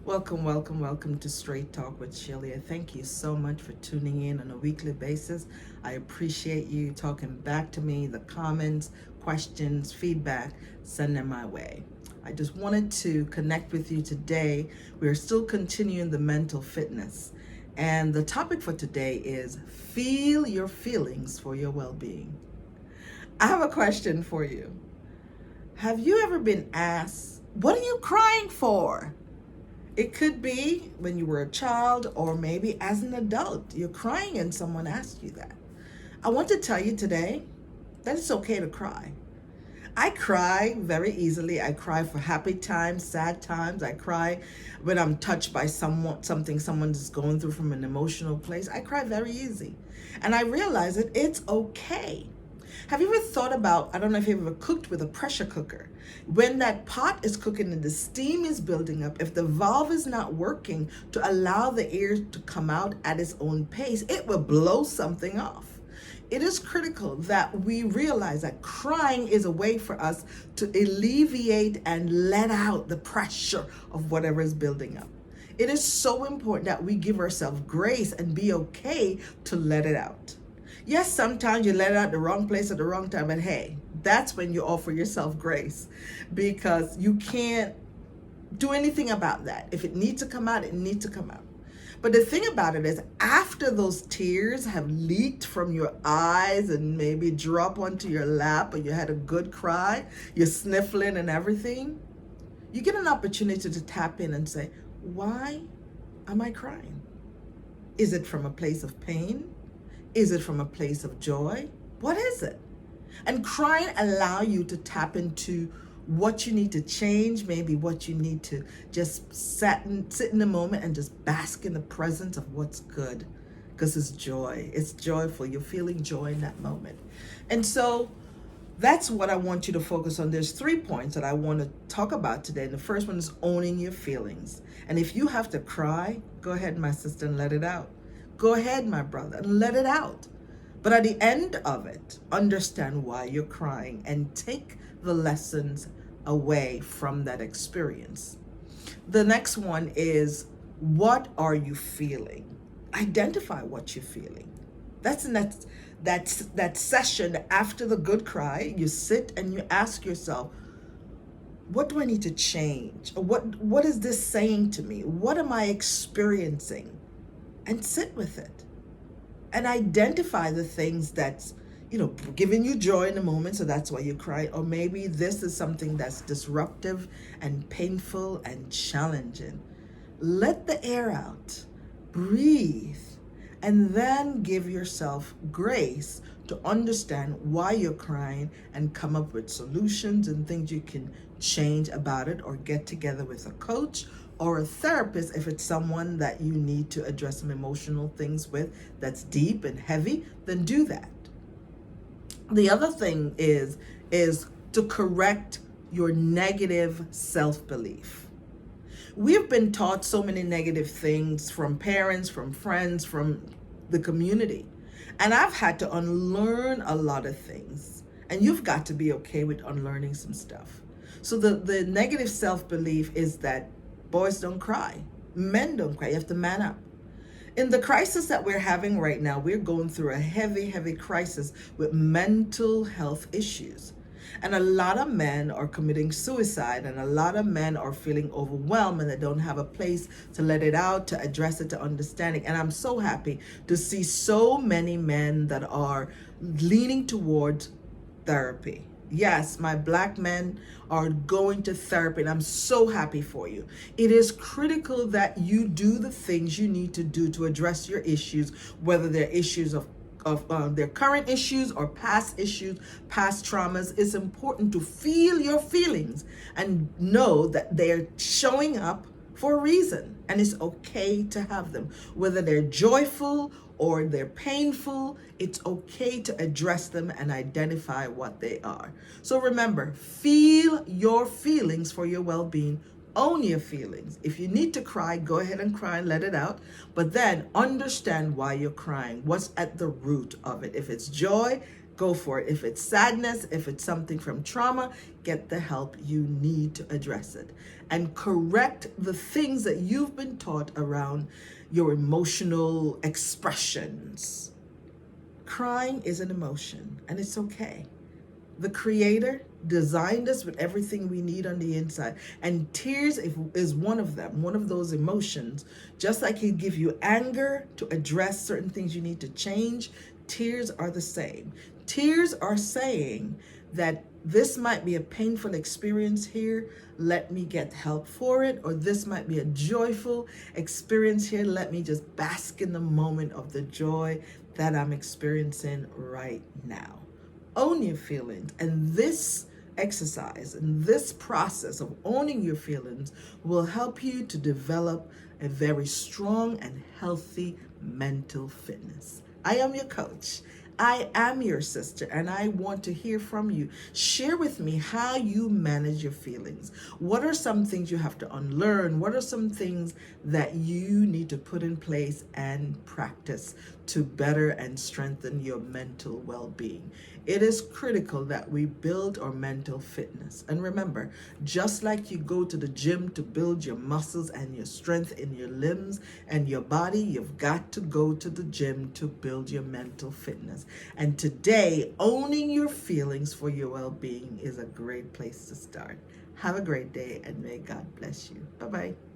Welcome, welcome, welcome to Straight Talk with Shelia. Thank you so much for tuning in on a weekly basis. I appreciate you talking back to me, the comments, questions, feedback, send them my way. I just wanted to connect with you today. We're still continuing the mental fitness. And the topic for today is feel your feelings for your well-being. I have a question for you. Have you ever been asked, what are you crying for? It could be when you were a child or maybe as an adult. You're crying and someone asked you that. I want to tell you today that it's okay to cry. I cry very easily. I cry for happy times, sad times. I cry when I'm touched by something someone's going through from an emotional place. I cry very easy. And I realize that it's okay. Have you ever thought about, I don't know if you've ever cooked with a pressure cooker. When that pot is cooking and the steam is building up, if the valve is not working to allow the air to come out at its own pace, it will blow something off. It is critical that we realize that crying is a way for us to alleviate and let out the pressure of whatever is building up. It is so important that we give ourselves grace and be okay to let it out. Yes, sometimes you let it out the wrong place at the wrong time, but hey, that's when you offer yourself grace because you can't do anything about that. If it needs to come out, it needs to come out. But the thing about it is, after those tears have leaked from your eyes and maybe drop onto your lap, or you had a good cry, you're sniffling and everything, you get an opportunity to tap in and say, why am I crying? Is it from a place of pain? Is it from a place of joy? What is it? And crying allow you to tap into what you need to change, maybe what you need to just sit in the moment and just bask in the presence of what's good, because it's joy. It's joyful. You're feeling joy in that moment. And so that's what I want you to focus on. There's 3 points that I want to talk about today. And the first one is owning your feelings. And if you have to cry, go ahead, my sister, and let it out. Go ahead, my brother, and let it out. But at the end of it, understand why you're crying and take the lessons away from that experience. The next one is, what are you feeling? Identify what you're feeling. That's that session after the good cry. You sit and you ask yourself, what do I need to change? What is this saying to me? What am I experiencing? And sit with it and identify the things that's, giving you joy in the moment, so that's why you cry. Or maybe this is something that's disruptive and painful and challenging. Let the air out, breathe, and then give yourself grace to understand why you're crying and come up with solutions and things you can change about it, or get together with a coach or a therapist if it's someone that you need to address some emotional things with that's deep and heavy, then do that. The other thing is to correct your negative self-belief. We've been taught so many negative things from parents, from friends, from the community. And I've had to unlearn a lot of things. And you've got to be okay with unlearning some stuff. So the negative self-belief is that boys don't cry, men don't cry. You have to man up. In the crisis that we're having right now, we're going through a heavy, heavy crisis with mental health issues. And a lot of men are committing suicide, and a lot of men are feeling overwhelmed and they don't have a place to let it out, to address it, to understand it. And I'm so happy to see so many men that are leaning towards therapy. Yes, my Black men are going to therapy, and I'm so happy for you. It is critical that you do the things you need to do to address your issues, whether they're issues of their current issues or past issues, past traumas. It's important to feel your feelings and know that they're showing up for a reason, and it's okay to have them. Whether they're joyful or they're painful, it's okay to address them and identify what they are. So remember, feel your feelings for your well-being. Own your feelings. If you need to cry, go ahead and cry and let it out. But then understand why you're crying. What's at the root of it? If it's joy, go for it. If it's sadness, if it's something from trauma, get the help you need to address it. And correct the things that you've been taught around your emotional expressions. Crying is an emotion, and it's okay. The Creator designed us with everything we need on the inside, and tears is one of them, one of those emotions. Just like He'd give you anger to address certain things you need to change, tears are the same. Tears are saying that this might be a painful experience here, let me get help for it, or this might be a joyful experience here, let me just bask in the moment of the joy that I'm experiencing right now. Own your feelings, and this exercise and this process of owning your feelings will help you to develop a very strong and healthy mental fitness. I am your coach. I am your sister, and I want to hear from you. Share with me how you manage your feelings. What are some things you have to unlearn? What are some things that you need to put in place and practice to better and strengthen your mental well-being? It is critical that we build our mental fitness. And remember, just like you go to the gym to build your muscles and your strength in your limbs and your body, you've got to go to the gym to build your mental fitness. And today, owning your feelings for your well-being is a great place to start. Have a great day, and may God bless you. Bye-bye.